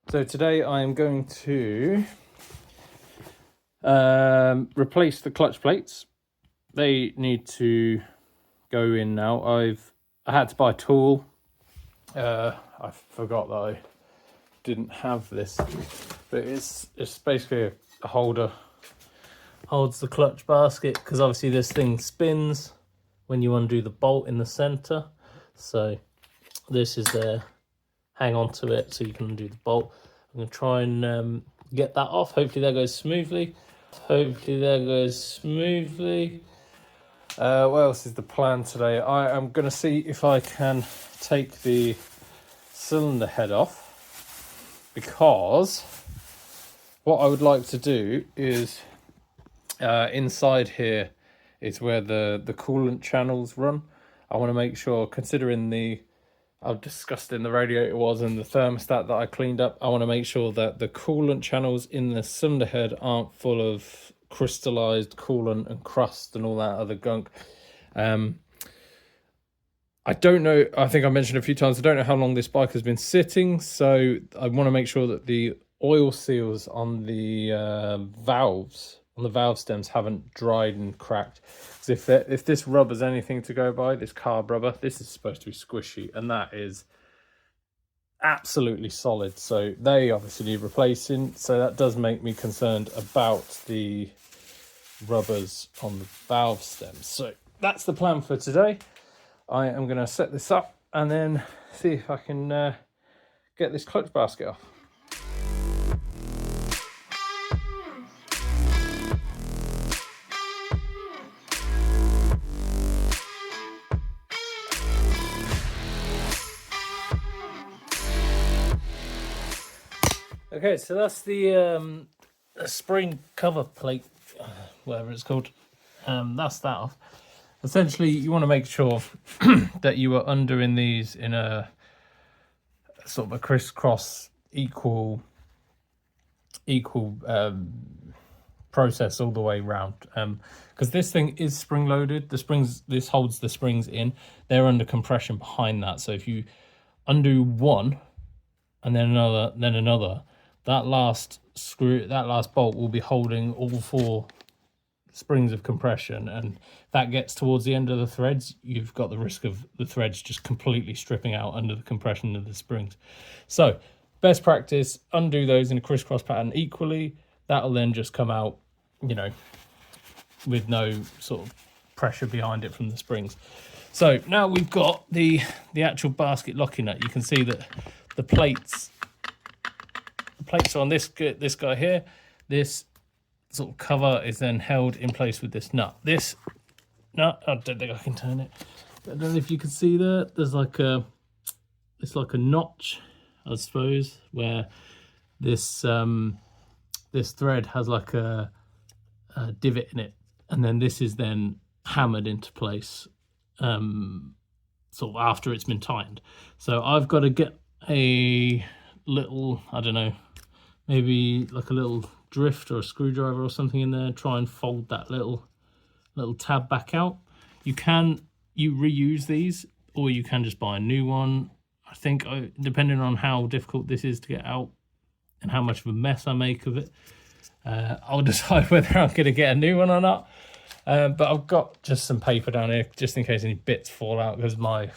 So today I am going to replace the clutch plates. They need to go in now. I had to buy a tool. I forgot that I didn't have this, but it's basically a holder. Holds the clutch basket because obviously this thing spins when you undo the bolt in the center. So this is there. Hang on to it so you can undo the bolt. I'm going to try and get that off. Hopefully that goes smoothly. What else is the plan today? I am going to see if I can take the cylinder head off, because what I would like to do is inside here is where the coolant channels run. I want to make sure, considering how disgusting the radiator was and the thermostat that I cleaned up, I want to make sure that the coolant channels in the cylinder head aren't full of crystallized coolant and crust and all that other gunk. I don't know, I think I mentioned a few times, I don't know how long this bike has been sitting, so I want to make sure that the oil seals on the valves, on the valve stems, haven't dried and cracked. Because if this rubber's anything to go by, this carb rubber, this is supposed to be squishy, and that is absolutely solid. So they obviously need replacing. So that does make me concerned about the rubbers on the valve stems. So that's the plan for today. I am going to set this up and then see if I can get this clutch basket off. Okay, so that's the spring cover plate, whatever it's called. That's that off. Essentially, you want to make sure that you are undering these in a sort of a crisscross equal process all the way around. Because this thing is spring loaded. The springs, this holds the springs in. They're under compression behind that. So if you undo one and then another, that last bolt will be holding all four springs of compression, and that gets towards the end of the threads, you've got the risk of the threads just completely stripping out under the compression of the springs. So best practice, undo those in a crisscross pattern equally. That'll then just come out, you know, with no sort of pressure behind it from the springs. So now we've got the actual basket locking nut. You can see that the plates are on this guy here. This sort of cover is then held in place with this nut. This nut, I don't think I can turn it. I don't know if you can see that. There's like it's like a notch, I suppose, where this this thread has like a divot in it, and then this is then hammered into place sort of after it's been tightened. So I've got to get a little, I don't know, maybe like a little drift or a screwdriver or something in there, try and fold that little tab back out. You reuse these, or you can just buy a new one. I think depending on how difficult this is to get out and how much of a mess I make of it, I'll decide whether I'm going to get a new one or not. But I've got just some paper down here just in case any bits fall out, because my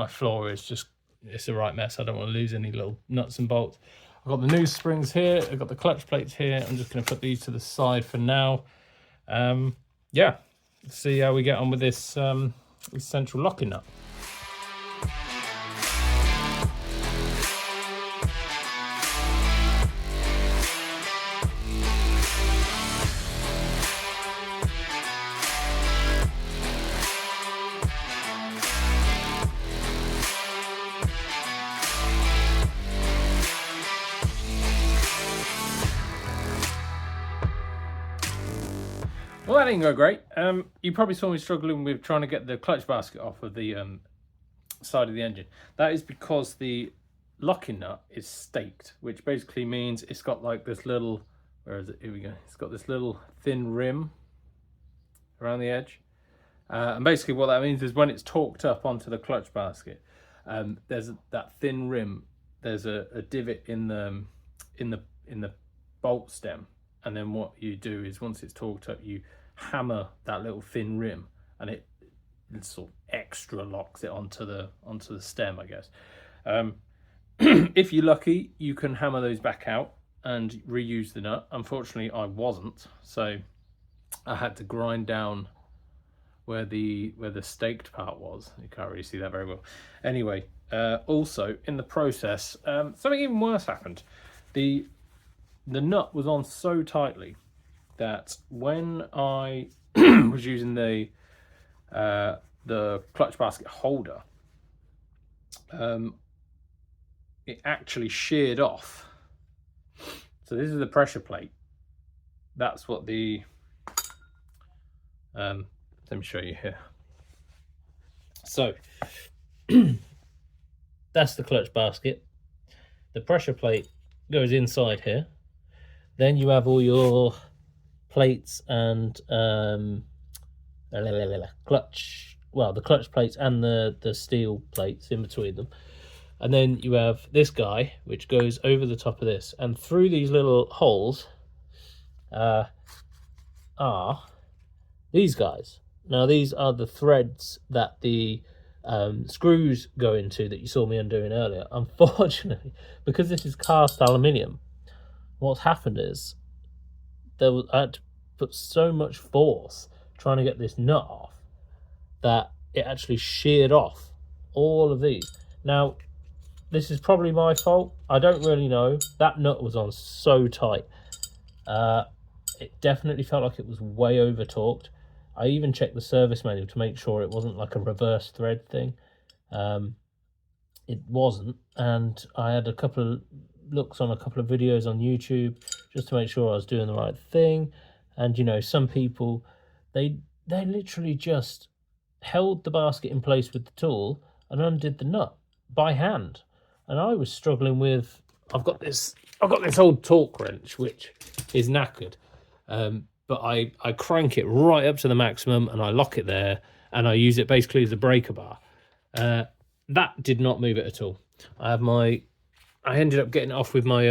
floor is just, it's a right mess. I don't want to lose any little nuts and bolts. I've got the new springs here. I've got the clutch plates here. I'm just going to put these to the side for now. Yeah, let's see how we get on with this central locking nut. Well, that didn't go great. You probably saw me struggling with trying to get the clutch basket off of the side of the engine. That is because the locking nut is staked, which basically means it's got like this little, where is it? Here we go. It's got this little thin rim around the edge. And basically what that means is when it's torqued up onto the clutch basket, there's that thin rim, there's a divot in the in the bolt stem, and then what you do is once it's torqued up, you hammer that little thin rim, and it sort of extra locks it onto the stem, I guess. If you're lucky, you can hammer those back out and reuse the nut. Unfortunately, I wasn't, so I had to grind down where the staked part was. You can't really see that very well. Anyway, also in the process, something even worse happened. The nut was on so tightly that when I was using the clutch basket holder, it actually sheared off. So this is the pressure plate. That's what the let me show you here. So that's the clutch basket. The pressure plate goes inside here. Then you have all your plates and clutch, well, the clutch plates and the steel plates in between them. And then you have this guy, which goes over the top of this. And through these little holes are these guys. Now, these are the threads that the screws go into that you saw me undoing earlier. Unfortunately, because this is cast aluminium, what's happened is I had to put so much force trying to get this nut off that it actually sheared off all of these. Now, this is probably my fault. I don't really know. That nut was on so tight. It definitely felt like it was way over torqued. I even checked the service manual to make sure it wasn't like a reverse thread thing. It wasn't, and I had a couple of looks on a couple of videos on YouTube just to make sure I was doing the right thing. And you know, some people they literally just held the basket in place with the tool and undid the nut by hand. And I was struggling with, I've got this old torque wrench which is knackered, but I crank it right up to the maximum and I lock it there and I use it basically as a breaker bar. That did not move it at all. I ended up getting it off with my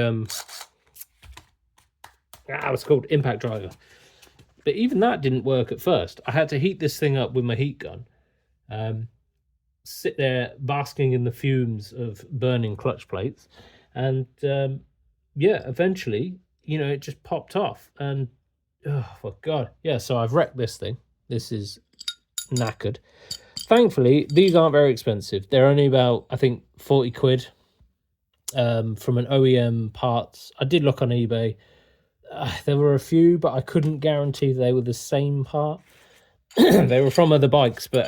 what's it called, impact driver. But even that didn't work at first. I had to heat this thing up with my heat gun. Sit there basking in the fumes of burning clutch plates, and yeah, eventually, you know, it just popped off. And oh for God, yeah. So I've wrecked this thing. This is knackered. Thankfully, these aren't very expensive. They're only about, I think, 40 quid from an OEM parts. I did look on eBay. There were a few, but I couldn't guarantee they were the same part. They were from other bikes, but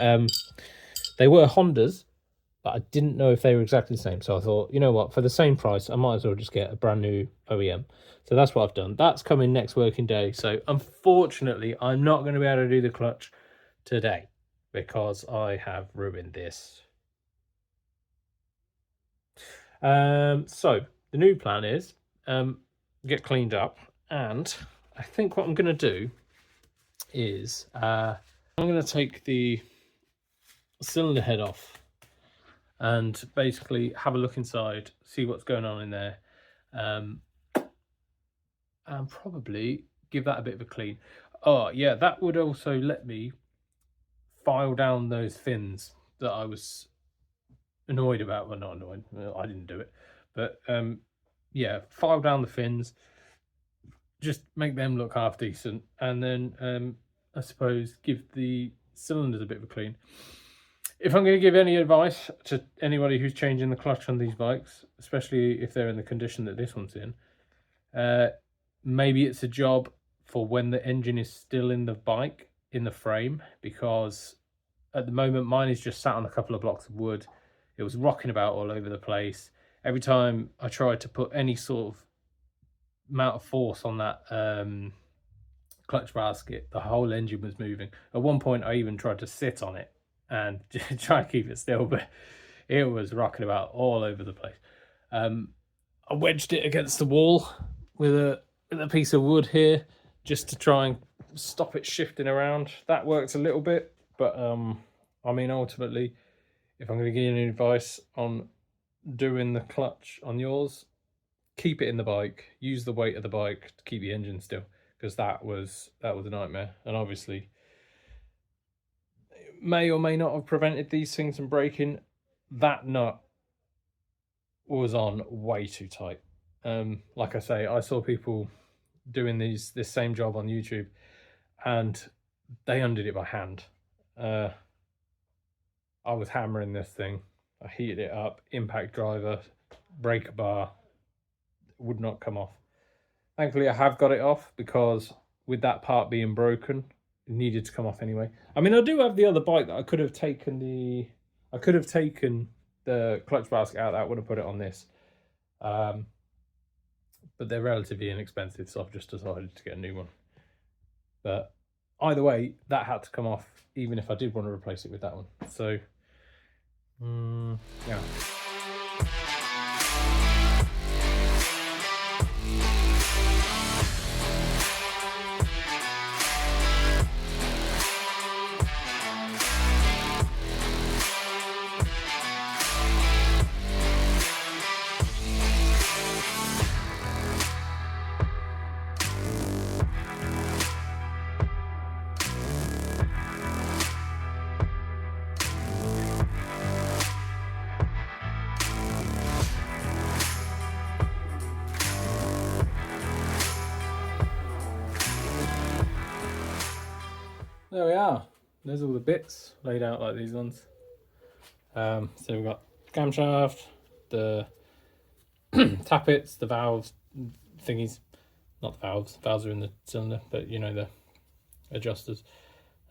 they were Hondas, but I didn't know if they were exactly the same. So I thought, you know what, for the same price, I might as well just get a brand new OEM. So that's what I've done. That's coming next working day. So unfortunately, I'm not going to be able to do the clutch today because I have ruined this. So the new plan is get cleaned up, and I think what I'm going to do is I'm going to take the cylinder head off and basically have a look inside, see what's going on in there, and probably give that a bit of a clean. Oh yeah, that would also let me file down those fins that I was annoyed about. Well, not annoyed, I didn't do it, but yeah, file down the fins, just make them look half decent, and then I suppose give the cylinders a bit of a clean. If I'm going to give any advice to anybody who's changing the clutch on these bikes, especially if they're in the condition that this one's in, maybe it's a job for when the engine is still in the bike, in the frame, because at the moment mine is just sat on a couple of blocks of wood. It was rocking about all over the place. Every time I tried to put any sort of amount of force on that clutch basket, the whole engine was moving. At one point I even tried to sit on it and try and keep it still, but it was rocking about all over the place. I wedged it against the wall with a piece of wood here just to try and stop it shifting around. That worked a little bit, but I mean, ultimately, if I'm going to give you any advice on doing the clutch on yours, keep it in the bike, use the weight of the bike to keep the engine still, because that was a nightmare. And obviously it may or may not have prevented these things from breaking. That nut was on way too tight. Like I say, I saw people doing this same job on YouTube, and they undid it by hand. I was hammering this thing. I heated it up, impact driver, breaker bar, would not come off. Thankfully, I have got it off, because with that part being broken, it needed to come off anyway. I mean, I do have the other bike that I could have taken the clutch basket out. That would have put it on this. But they're relatively inexpensive, so I've just decided to get a new one. But either way, that had to come off, even if I did want to replace it with that one. So, yeah. There we are. There's all the bits laid out like these ones. So we've got camshaft, the tappets, the valves thingies, not the valves. Valves are in the cylinder, but you know, the adjusters.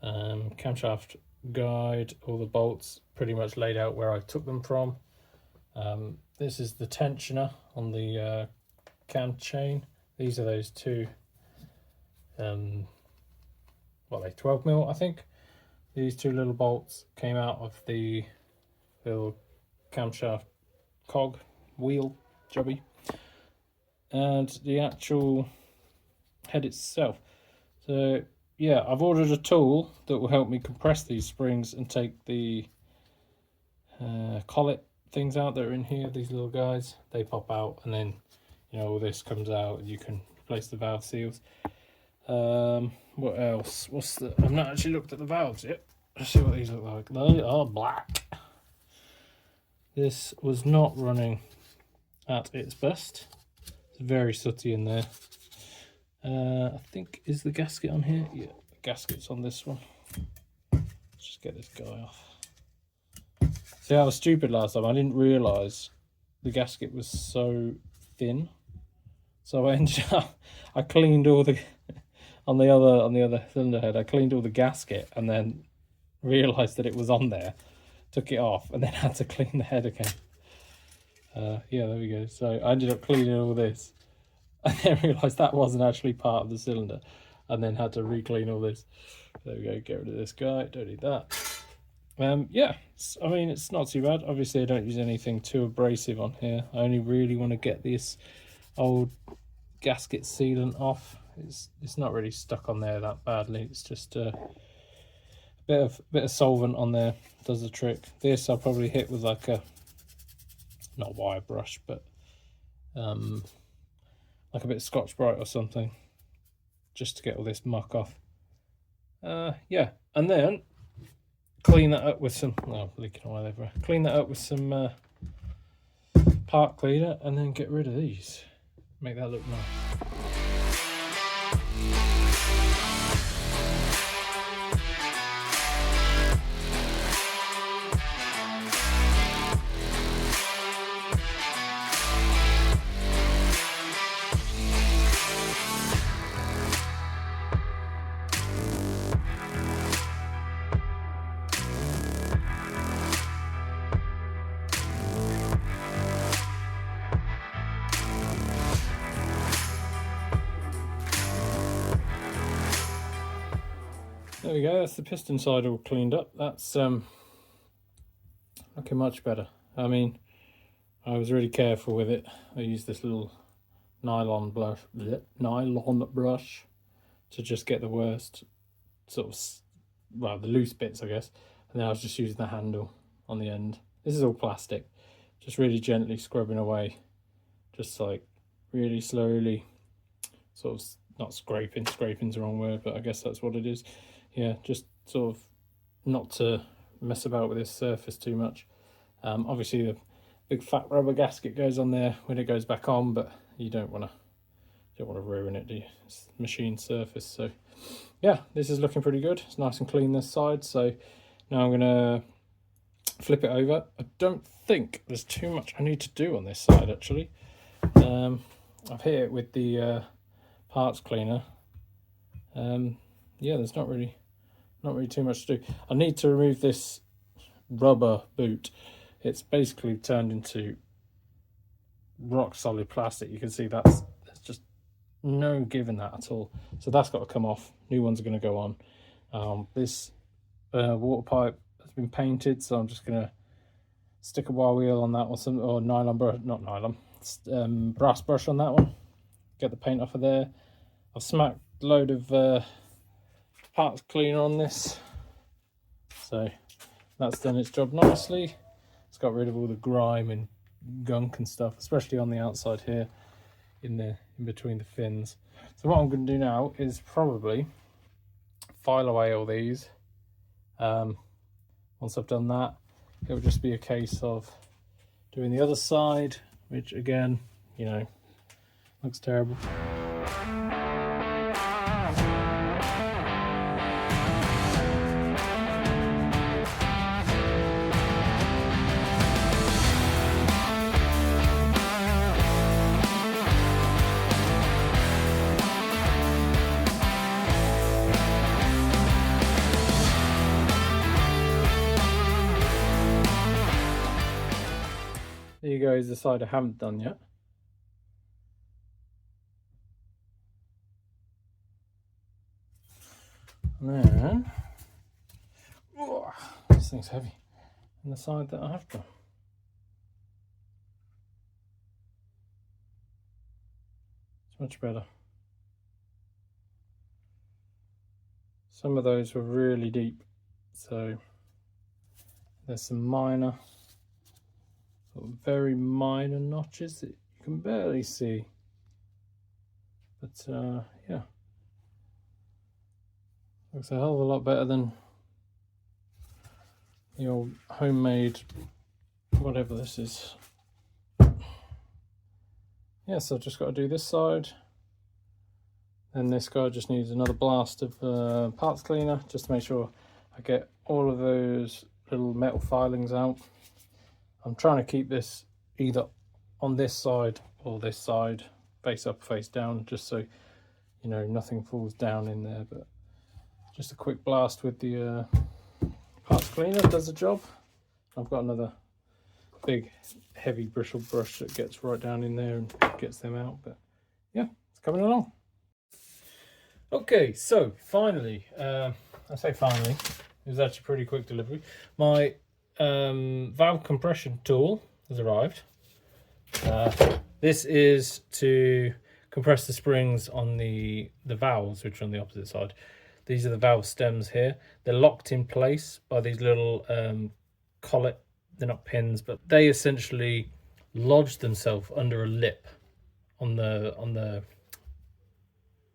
Camshaft guide, all the bolts pretty much laid out where I took them from. This is the tensioner on the cam chain. These are those two. What are they, 12mm, I think. These two little bolts came out of the little camshaft cog wheel jobby, and the actual head itself. So yeah, I've ordered a tool that will help me compress these springs and take the collet things out that are in here. These little guys, they pop out, and then you know, all this comes out and you can replace the valve seals. What else? I've not actually looked at the valves yet. Let's see what these look like. They are black. This was not running at its best. It's very sooty in there. I think, is the gasket on here? Yeah, the gasket's on this one. Let's just get this guy off. See, I was stupid last time. I didn't realise the gasket was so thin. So I ended up, I cleaned all the on the other cylinder head, I cleaned all the gasket and then realised that it was on there, took it off, and then had to clean the head again. Yeah, there we go. So I ended up cleaning all this, and then realised that wasn't actually part of the cylinder, and then had to re-clean all this. There we go, get rid of this guy, don't need that. Yeah, I mean, it's not too bad. Obviously, I don't use anything too abrasive on here. I only really want to get this old gasket sealant off. It's not really stuck on there that badly. It's just a bit of solvent on there does the trick. This I'll probably hit with like a, not wire brush, but like a bit of Scotch-Brite or something, just to get all this muck off. Yeah, and then clean that up with some, oh, leaking oil everywhere. Clean that up with some part cleaner, and then get rid of these. Make that look nice. There we go, that's the piston side all cleaned up. That's looking much better. I mean, I was really careful with it. I used this little nylon brush to just get the worst sort of, well, the loose bits, I guess. And then I was just using the handle on the end. This is all plastic. Just really gently scrubbing away, just like really slowly, sort of, not scraping's the wrong word, but I guess that's what it is. Yeah, just sort of not to mess about with this surface too much. Obviously the big fat rubber gasket goes on there when it goes back on, but you don't want to ruin it, do you? It's machine surface. So yeah, this is looking pretty good. It's nice and clean this side. So now I'm gonna flip it over. I don't think there's too much I need to do on this side actually. I've hit it with the parts cleaner. Yeah, there's not really too much to do. I need to remove this rubber boot. It's basically turned into rock solid plastic. You can see there's just no give in that at all. So that's got to come off. New ones are going to go on. This water pipe has been painted, so I'm just going to stick a wire wheel on that one, or nylon brush, not nylon, brass brush on that one. Get the paint off of there. I've smacked a load of parts cleaner on this, so that's done its job nicely. It's got rid of all the grime and gunk and stuff, especially on the outside here in between the fins. So what I'm going to do now is probably file away all these. Once I've done that, it will just be a case of doing the other side, which again, you know, looks terrible. There you go, is the side I haven't done yet. And then, oh, this thing's heavy. And the side that I have done. It's much better. Some of those were really deep, so there's some minor, very minor notches that you can barely see, but yeah, looks a hell of a lot better than the old homemade whatever this is. Yeah, so I've just got to do this side, and this guy just needs another blast of parts cleaner just to make sure I get all of those little metal filings out. I'm trying to keep this either on this side or this side, face up, face down, just so, you know, nothing falls down in there. But just a quick blast with the parts cleaner does the job. I've got another big heavy bristle brush that gets right down in there and gets them out. But yeah, it's coming along. Okay, so finally, I say finally, it was actually a pretty quick delivery. My valve compression tool has arrived. This is to compress the springs on the valves, which are on the opposite side. These are the valve stems here. They're locked in place by these little collet. They're not pins, but they essentially lodge themselves under a lip on the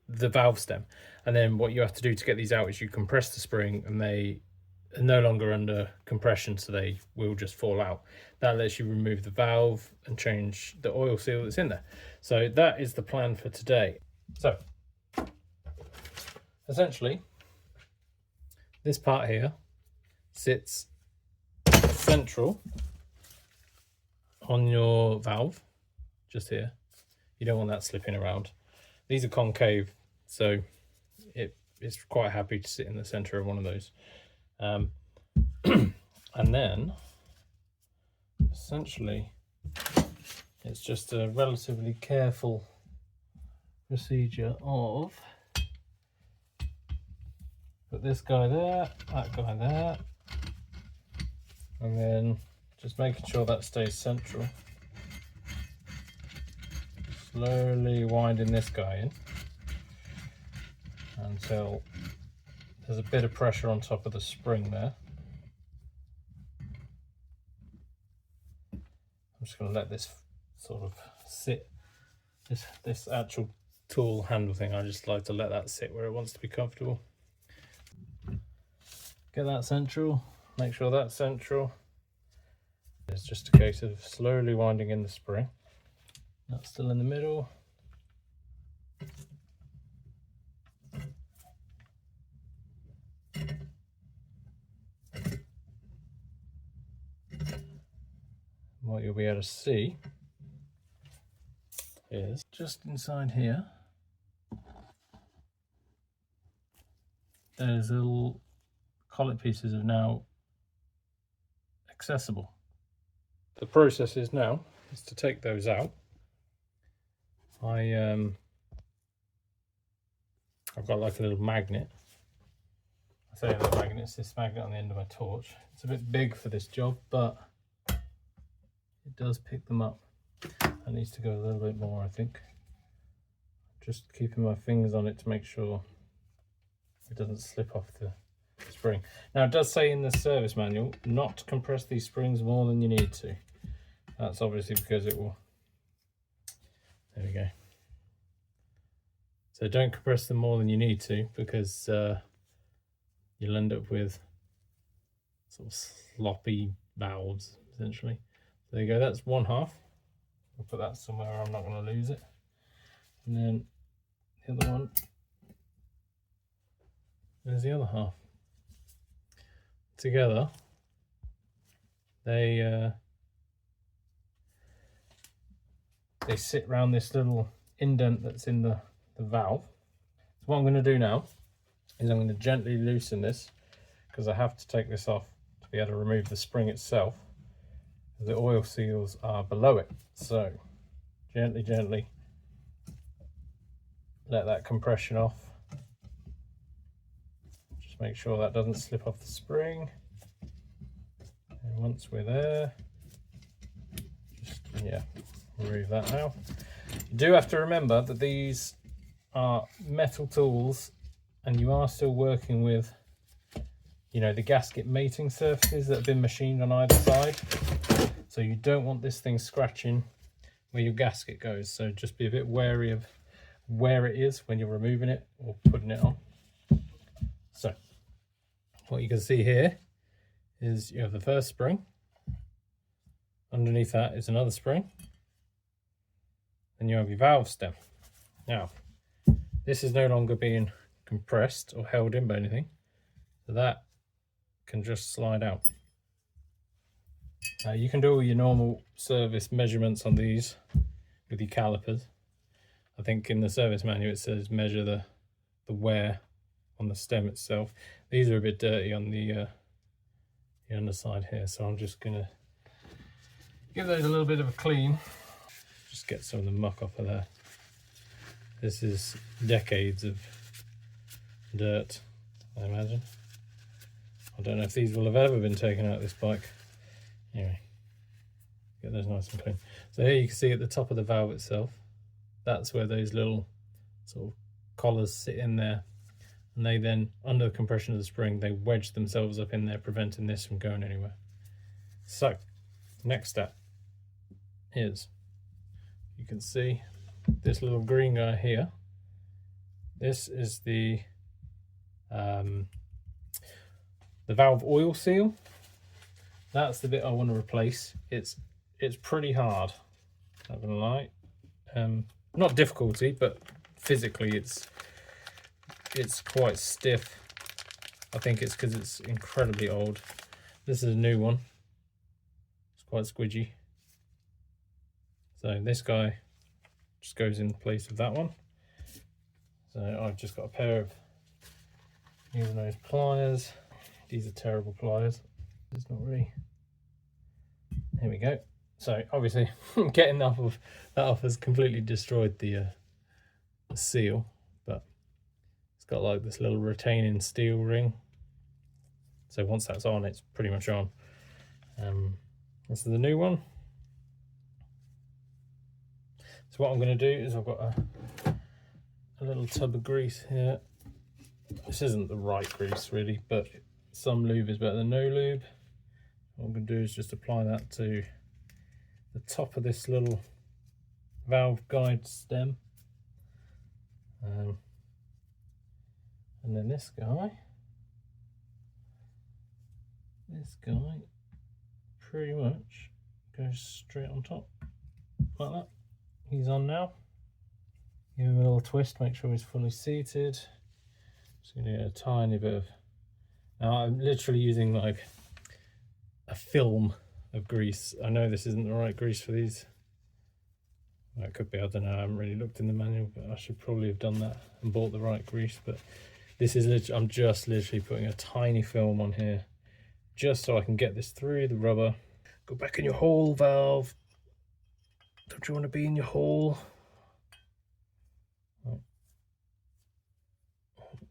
valve stem. And then what you have to do to get these out is you compress the spring, and they are no longer under compression, so they will just fall out. That lets you remove the valve and change the oil seal that's in there. So that is the plan for today. So essentially, this part here sits central on your valve, just here. You don't want that slipping around. These are concave, so it's quite happy to sit in the center of one of those. And then essentially it's just a relatively careful procedure of put this guy there, that guy there, and then just making sure that stays central. Slowly winding this guy in until there's a bit of pressure on top of the spring there. I'm just going to let this sort of sit this actual tool handle thing, I just like to let that sit where it wants to be comfortable. Get that central, make sure that's central. It's just a case of slowly winding in the spring. That's still in the middle. What you'll be able to see is just inside here, those little collet pieces are now accessible. The process is now to take those out. I've got like a little magnet. I say a little magnet, it's this magnet on the end of my torch. It's a bit big for this job, but it does pick them up. It needs to go a little bit more, I think. Just keeping my fingers on it to make sure it doesn't slip off the spring. Now it does say in the service manual not to compress these springs more than you need to. That's obviously because it will, there we go. So don't compress them more than you need to, because you'll end up with sort of sloppy valves essentially. There you go, that's one half. I'll put that somewhere where I'm not going to lose it. And then the other one, there's the other half. Together, they sit around this little indent that's in the valve. So what I'm going to do now is I'm going to gently loosen this, because I have to take this off to be able to remove the spring itself. The oil seals are below it, so gently let that compression off. Just make sure that doesn't slip off the spring. And once we're there, just remove that now. You do have to remember that these are metal tools, and you are still working with, you know, the gasket mating surfaces that have been machined on either side. So you don't want this thing scratching where your gasket goes. So just be a bit wary of where it is when you're removing it or putting it on. So what you can see here is you have the first spring. Underneath that is another spring. And you have your valve stem. Now, this is no longer being compressed or held in by anything. So that can just slide out. You can do all your normal service measurements on these with your calipers. I think in the service manual it says measure the wear on the stem itself. These are a bit dirty on the underside here, so I'm just going to give those a little bit of a clean. Just get some of the muck off of there. This is decades of dirt, I imagine. I don't know if these will have ever been taken out of this bike. Anyway, get those nice and clean. So here you can see at the top of the valve itself, that's where those little sort of collars sit in there, and they then, under the compression of the spring, they wedge themselves up in there, preventing this from going anywhere. So next step is, you can see this little green guy here. This is the valve oil seal. That's the bit I want to replace. It's pretty hard, not gonna lie. Not difficulty, but physically it's quite stiff. I think it's because it's incredibly old. This is a new one. It's quite squidgy. So this guy just goes in place of that one. So I've just got a pair of using those pliers. These are terrible pliers. It's not really. Here we go. So obviously getting that off has completely destroyed the seal, but it's got like this little retaining steel ring. So once that's on, it's pretty much on. This is the new one. So what I'm going to do is I've got a little tub of grease here. This isn't the right grease really, but some lube is better than no lube. What I'm going to do is just apply that to the top of this little valve guide stem. And then this guy pretty much goes straight on top like that. He's on now. Give him a little twist, make sure he's fully seated. Just gonna get a tiny bit of, now I'm literally using like a film of grease. I know this isn't the right grease for these. Well, it could be, I don't know, I haven't really looked in the manual, but I should probably have done that and bought the right grease. But this is literally, I'm just literally putting a tiny film on here just so I can get this through the rubber. Go back in your hole, valve. Don't you want to be in your hole?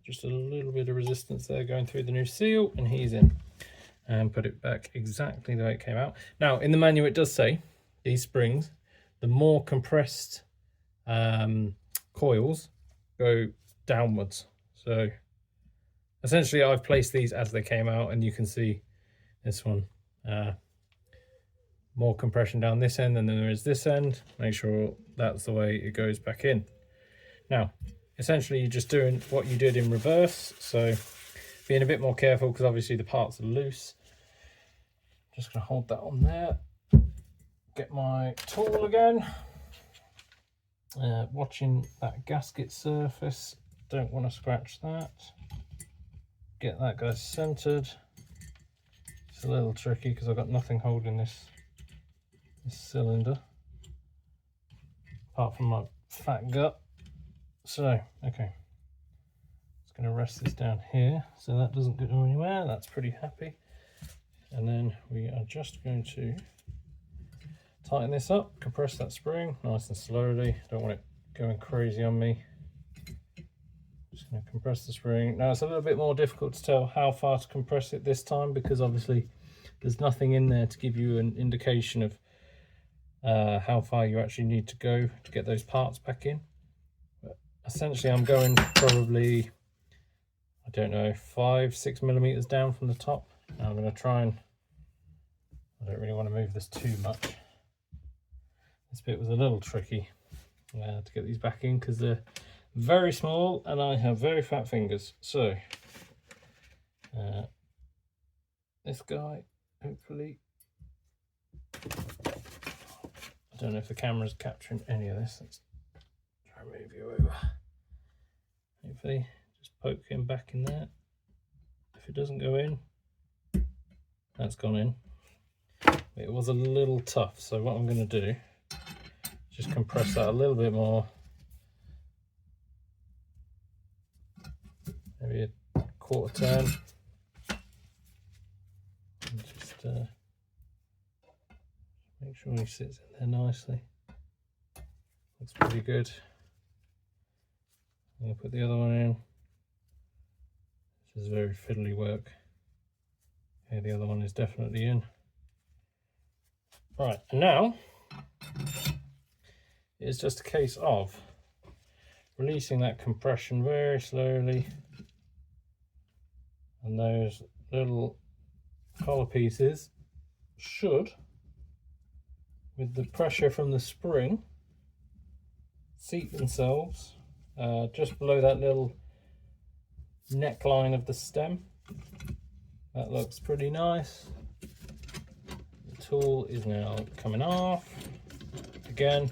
Just a little bit of resistance there going through the new seal, and he's in. And put it back exactly the way it came out. Now, in the manual it does say these springs, the more compressed coils go downwards. So essentially I've placed these as they came out, and you can see this one, more compression down this end than there is this end. Make sure that's the way it goes back in. Now, essentially you're just doing what you did in reverse, so being a bit more careful because obviously the parts are loose. Just gonna hold that on there, get my tool again, watching that gasket surface, don't want to scratch that. Get that guy centered. It's a little tricky because I've got nothing holding this cylinder apart from my fat gut. So, okay, just going to rest this down here so that doesn't go anywhere. That's pretty happy. And then we are just going to tighten this up, compress that spring nice and slowly. Don't want it going crazy on me. Just going to compress the spring. Now it's a little bit more difficult to tell how far to compress it this time because obviously there's nothing in there to give you an indication of how far you actually need to go to get those parts back in. But essentially I'm going probably, I don't know, 5-6 millimeters down from the top. Now I'm going to try and, I don't really want to move this too much. This bit was a little tricky to get these back in because they're very small and I have very fat fingers. So this guy, hopefully, I don't know if the camera's capturing any of this. Let's try and move you over. Hopefully just poke him back in there. If it doesn't go in, that's gone in. It was a little tough, so what I'm going to do is just compress that a little bit more. Maybe a quarter turn. And just make sure he sits in there nicely. Looks pretty good. I'm going to put the other one in. This is very fiddly work. Okay, the other one is definitely in. Right, and now it's just a case of releasing that compression very slowly, and those little collar pieces should, with the pressure from the spring, seat themselves just below that little neckline of the stem. That looks pretty nice. The tool is now coming off. Again,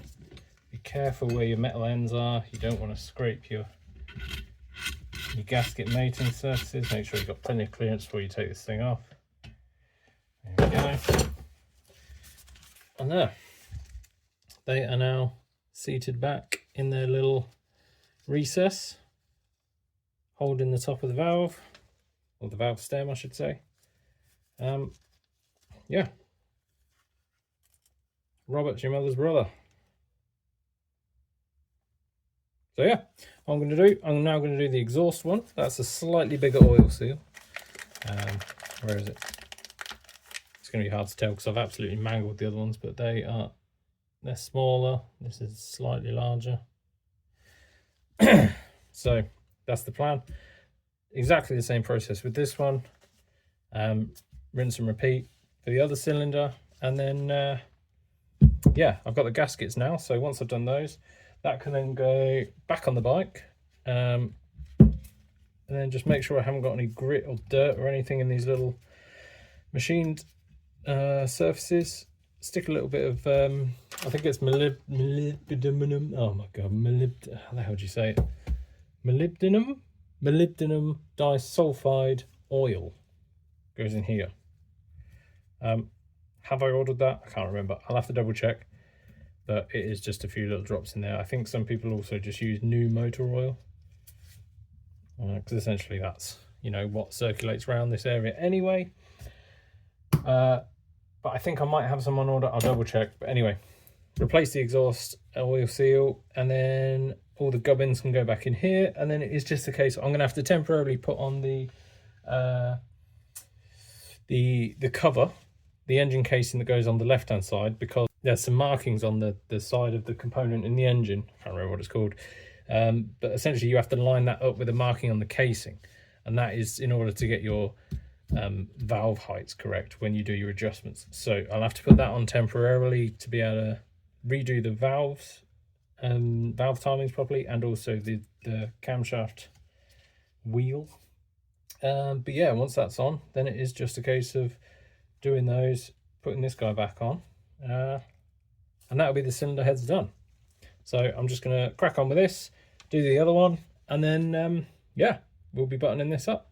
be careful where your metal ends are. You don't want to scrape your gasket mating surfaces. Make sure you've got plenty of clearance before you take this thing off. There we go. And there, they are now seated back in their little recess, holding the top of the valve, or the valve stem I should say. Yeah, Robert's your mother's brother. So yeah, what I'm going to do, I'm now going to do the exhaust one. That's a slightly bigger oil seal. Where is it? It's going to be hard to tell because I've absolutely mangled the other ones, but they're smaller. This is slightly larger. So that's the plan. Exactly the same process with this one. Rinse and repeat for the other cylinder, and then yeah, I've got the gaskets now. So once I've done those, that can then go back on the bike. And then just make sure I haven't got any grit or dirt or anything in these little machined surfaces. Stick a little bit of, I think it's molybdenum. Oh my god, how the hell do you say it? Molybdenum disulfide oil goes in here. Have I ordered that? I can't remember. I'll have to double check. But it is just a few little drops in there. I think some people also just use new motor oil, because essentially that's, you know, what circulates around this area anyway. But I think I might have some on order. I'll double check. But anyway, replace the exhaust oil seal, and then all the gubbins can go back in here. And then it is just a case, I'm going to have to temporarily put on the cover, the engine casing that goes on the left hand side, because there's some markings on the side of the component in the engine. I can't remember what it's called. But essentially you have to line that up with a marking on the casing, and that is in order to get your valve heights correct when you do your adjustments. So I'll have to put that on temporarily to be able to redo the valves, valve timings properly, and also the camshaft wheel. But yeah, once that's on, then it is just a case of doing those, putting this guy back on, and that'll be the cylinder heads done. So I'm just going to crack on with this, do the other one, and then yeah, we'll be buttoning this up.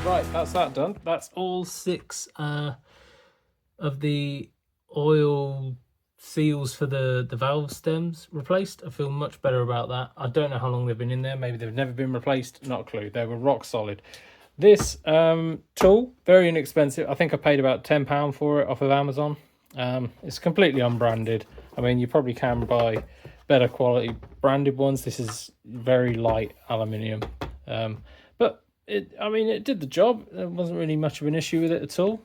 Right, that's that done. That's all 6 of the oil seals for the valve stems replaced. I feel much better about that. I don't know how long they've been in there. Maybe they've never been replaced. Not a clue. They were rock solid. This tool, very inexpensive. I think I paid about £10 for it off of Amazon. It's completely unbranded. I mean, you probably can buy better quality branded ones. This is very light aluminium. But I mean, it did the job. There wasn't really much of an issue with it at all.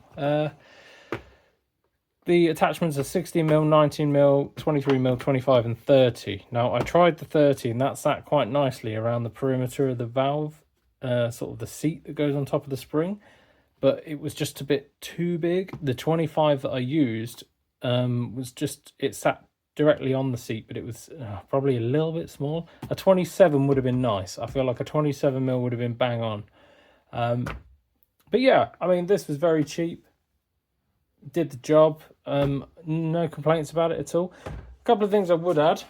The attachments are 16mm, 19mm, 23mm, 25 and 30. Now, I tried the 30, and that sat quite nicely around the perimeter of the valve, sort of the seat that goes on top of the spring, but it was just a bit too big. The 25 that I used was just, it sat directly on the seat, but it was probably a little bit small. A 27 would have been nice. I feel like a 27mm would have been bang on. But yeah, I mean, this was very cheap. Did the job. No complaints about it at all. A couple of things I would add,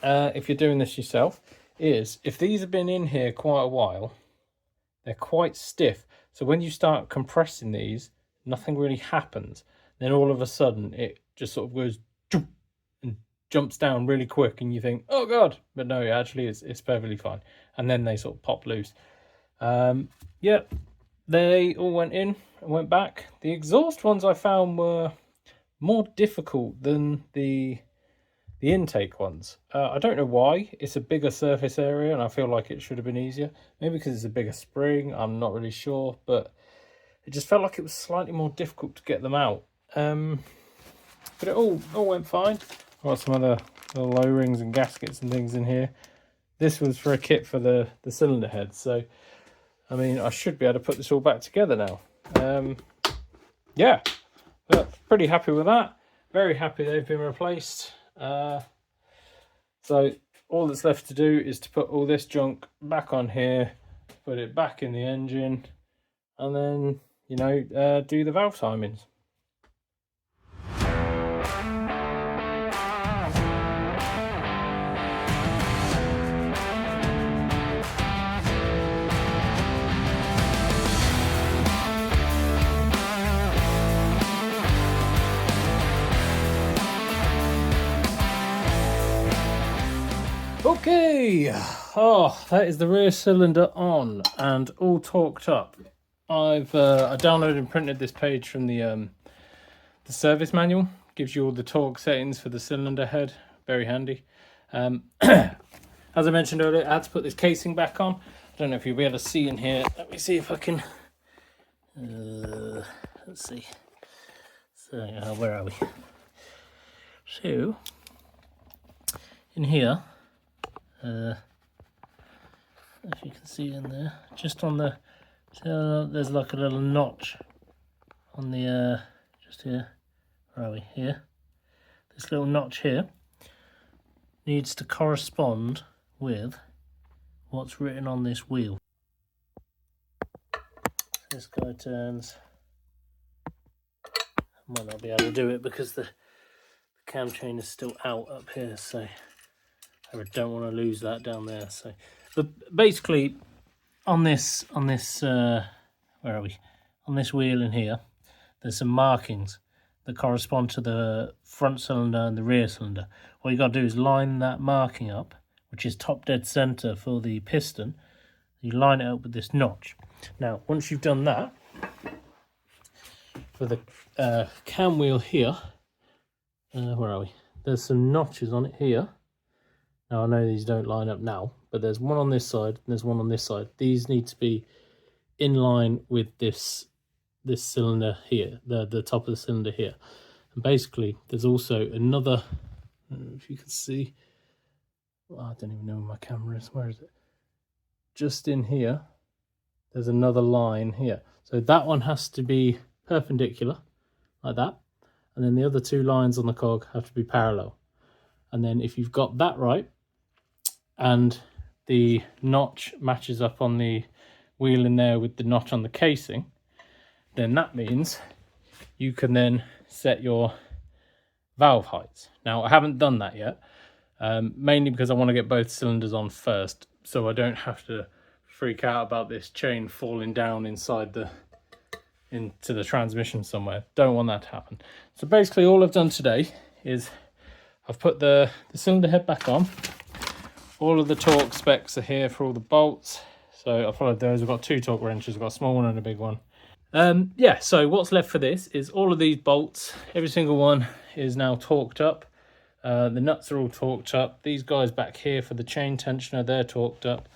if you're doing this yourself, is if these have been in here quite a while, they're quite stiff. So when you start compressing these, nothing really happens. Then all of a sudden, it just sort of goes and jumps down really quick, and you think, oh god, but no, actually it's perfectly fine. And then they sort of pop loose. Yeah, they all went in and went back. The exhaust ones I found were more difficult than the intake ones. I don't know why. It's a bigger surface area, and I feel like it should have been easier. Maybe because it's a bigger spring, I'm not really sure, but it just felt like it was slightly more difficult to get them out. But it all went fine. I've got some other little O-rings and gaskets and things in here. This was for a kit for the cylinder head, so I mean, I should be able to put this all back together now. Yeah, but pretty happy with that. Very happy they've been replaced. So all that's left to do is to put all this junk back on here, put it back in the engine, and then, you know, do the valve timings. Okay, oh, that is the rear cylinder on and all torqued up. I downloaded and printed this page from the service manual. Gives you all the torque settings for the cylinder head. Very handy. As I mentioned earlier, I had to put this casing back on. I don't know if you'll be able to see in here. Let me see if I can. Let's see. So where are we? So in here, if you can see in there, just on the, there's like a little notch on the just here. Where are we? Here. This little notch here needs to correspond with what's written on this wheel. This guy turns. I might not be able to do it because the cam chain is still out up here, so I don't want to lose that down there. So, but basically, on this where are we? On this wheel in here, there's some markings that correspond to the front cylinder and the rear cylinder. All you got to do is line that marking up, which is top dead center for the piston. You line it up with this notch. Now, once you've done that, for the cam wheel here, where are we? There's some notches on it here. Now, I know these don't line up now, but there's one on this side and there's one on this side. These need to be in line with this cylinder here, the top of the cylinder here. And basically, there's also another, I don't know if you can see, well, I don't even know where my camera is. Where is it? Just in here, there's another line here. So that one has to be perpendicular, like that. And then the other two lines on the cog have to be parallel. And then if you've got that right, and the notch matches up on the wheel in there with the notch on the casing, then that means you can then set your valve heights. Now, I haven't done that yet, mainly because I want to get both cylinders on first, so I don't have to freak out about this chain falling down into the transmission somewhere. Don't want that to happen. So basically all I've done today is I've put the cylinder head back on. All of the torque specs are here for all the bolts. So I followed those. I've got two torque wrenches. I've got a small one and a big one. Yeah, so what's left for this is all of these bolts. Every single one is now torqued up. The nuts are all torqued up. These guys back here for the chain tensioner, they're torqued up.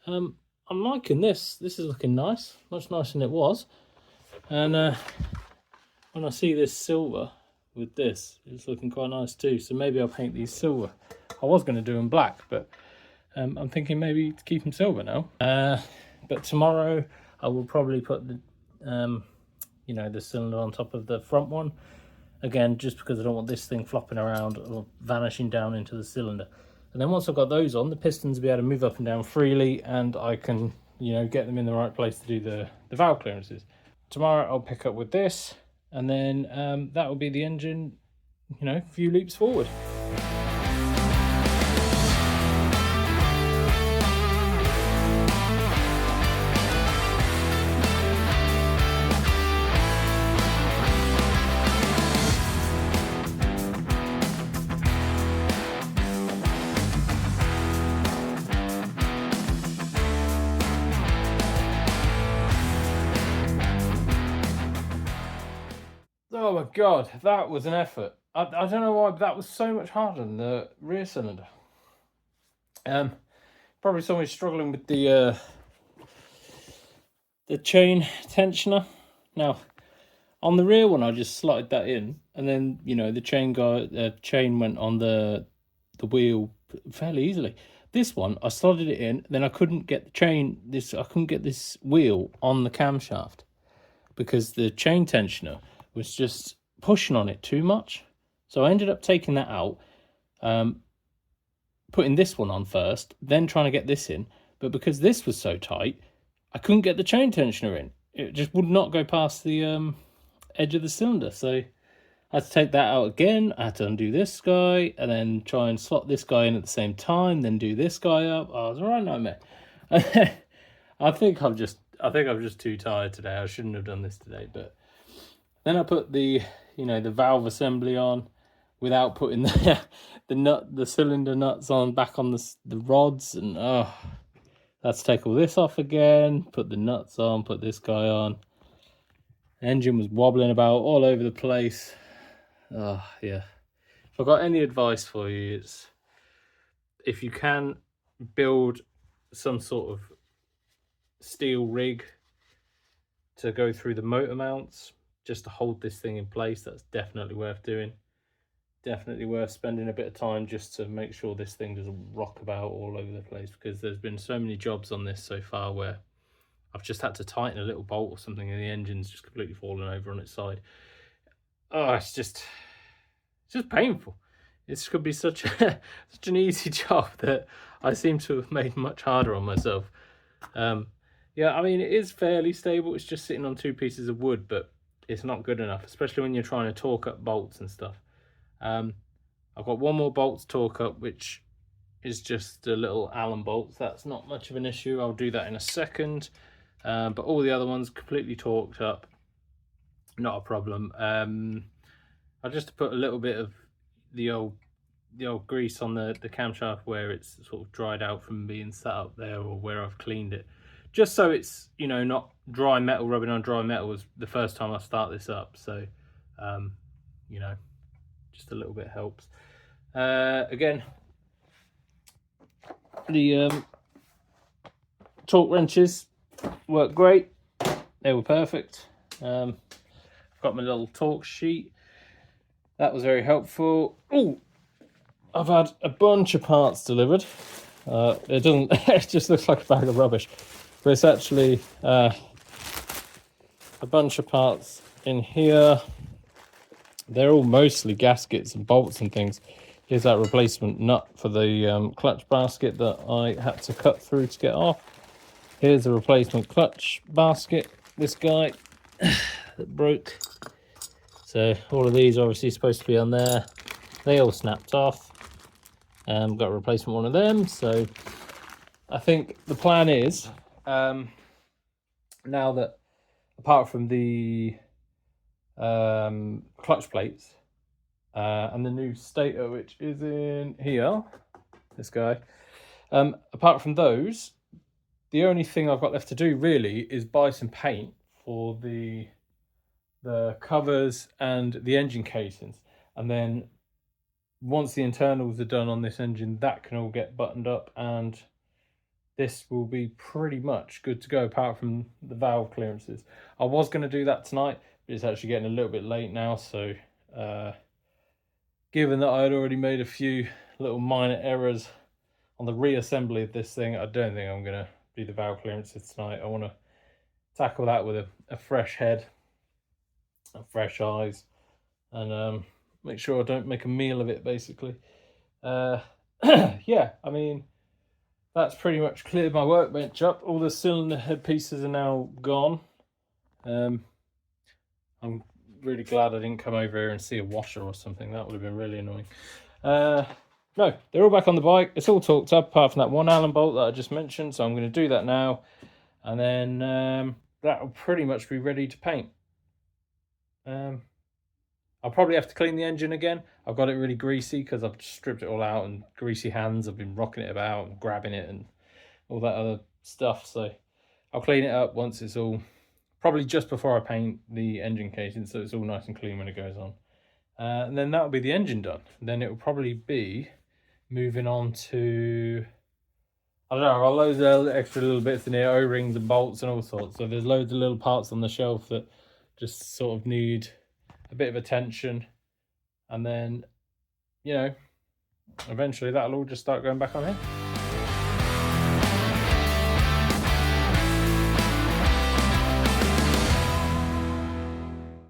I'm liking this. This is looking nice. Much nicer than it was. And when I see this silver with this, it's looking quite nice too. So maybe I'll paint these silver. I was going to do them black, but I'm thinking maybe to keep them silver now. But tomorrow I will probably put the the cylinder on top of the front one. Again, just because I don't want this thing flopping around or vanishing down into the cylinder. And then once I've got those on, the pistons will be able to move up and down freely, and I can, get them in the right place to do the valve clearances. Tomorrow I'll pick up with this, and then that will be the engine, a few leaps forward. Oh my god, that was an effort. I don't know why, but that was so much harder than the rear cylinder. Probably saw me struggling with the chain tensioner. Now, on the rear one, I just slotted that in, and then the chain went on the wheel fairly easily. This one, I slotted it in, then I couldn't get the chain. I couldn't get this wheel on the camshaft because the chain tensioner was just pushing on it too much. So I ended up taking that out, putting this one on first, then trying to get this in. But because this was so tight, I couldn't get the chain tensioner in. It just would not go past the edge of the cylinder. So I had to take that out again. I had to undo this guy and then try and slot this guy in at the same time, then do this guy up. Oh, it was a right nightmare. I think I'm just too tired today. I shouldn't have done this today, but then I put the valve assembly on without putting the cylinder nuts on back on the rods, and that Let's take all this off again, put the nuts on, put this guy on. Engine was wobbling about all over the place. Oh, yeah. If I've got any advice for you, it's if you can build some sort of steel rig to go through the motor mounts, just to hold this thing in place, that's definitely worth doing. Definitely worth spending a bit of time just to make sure this thing doesn't rock about all over the place, because there's been so many jobs on this so far where I've just had to tighten a little bolt or something and the engine's just completely fallen over on its side. Oh, it's just painful. This could be such an easy job that I seem to have made much harder on myself. Yeah, I mean, it is fairly stable. It's just sitting on 2 pieces of wood, but it's not good enough, especially when you're trying to torque up bolts and stuff. I've got one more bolt to torque up, which is just a little Allen bolt. That's not much of an issue. I'll do that in a second. But all the other ones completely torqued up, not a problem. I just put a little bit of the old grease on the camshaft where it's sort of dried out from being sat up there, or where I've cleaned it, just so it's, you know, not dry metal rubbing on dry metal was the first time I start this up. So you know, just a little bit helps. Again, the torque wrenches work great. They were perfect. Got my little torque sheet. That was very helpful. Oh, I've had a bunch of parts delivered. It doesn't, it just looks like a bag of rubbish, but it's actually a bunch of parts in here. They're all mostly gaskets and bolts and things. Here's that replacement nut for the clutch basket that I had to cut through to get off. Here's the replacement clutch basket, this guy that broke. So all of these are obviously supposed to be on there. They all snapped off. Got a replacement one of them. So I think the plan is, now that apart from the clutch plates and the new stator, which is in here, this guy, apart from those, the only thing I've got left to do really is buy some paint for the covers and the engine casings, and then once the internals are done on this engine, that can all get buttoned up and this will be pretty much good to go, apart from the valve clearances. I was going to do that tonight, but it's actually getting a little bit late now, so given that I had already made a few little minor errors on the reassembly of this thing, I don't think I'm going to do the valve clearances tonight. I want to tackle that with a fresh head and fresh eyes, and make sure I don't make a meal of it, basically. Yeah, I mean, that's pretty much cleared my workbench up. All the cylinder head pieces are now gone. I'm really glad I didn't come over here and see a washer or something. That would have been really annoying. No, they're all back on the bike. It's all torqued up apart from that one Allen bolt that I just mentioned. So I'm going to do that now. And then that will pretty much be ready to paint. I'll probably have to clean the engine again. I've got it really greasy because I've stripped it all out, and greasy hands. I've been rocking it about and grabbing it and all that other stuff. So I'll clean it up once it's all, probably just before I paint the engine casing, so it's all nice and clean when it goes on. And then that'll be the engine done. And then it will probably be moving on to, I don't know, I've got loads of extra little bits in here, O-rings and bolts and all sorts. So there's loads of little parts on the shelf that just sort of need a bit of attention, and then, you know, eventually that'll all just start going back on here.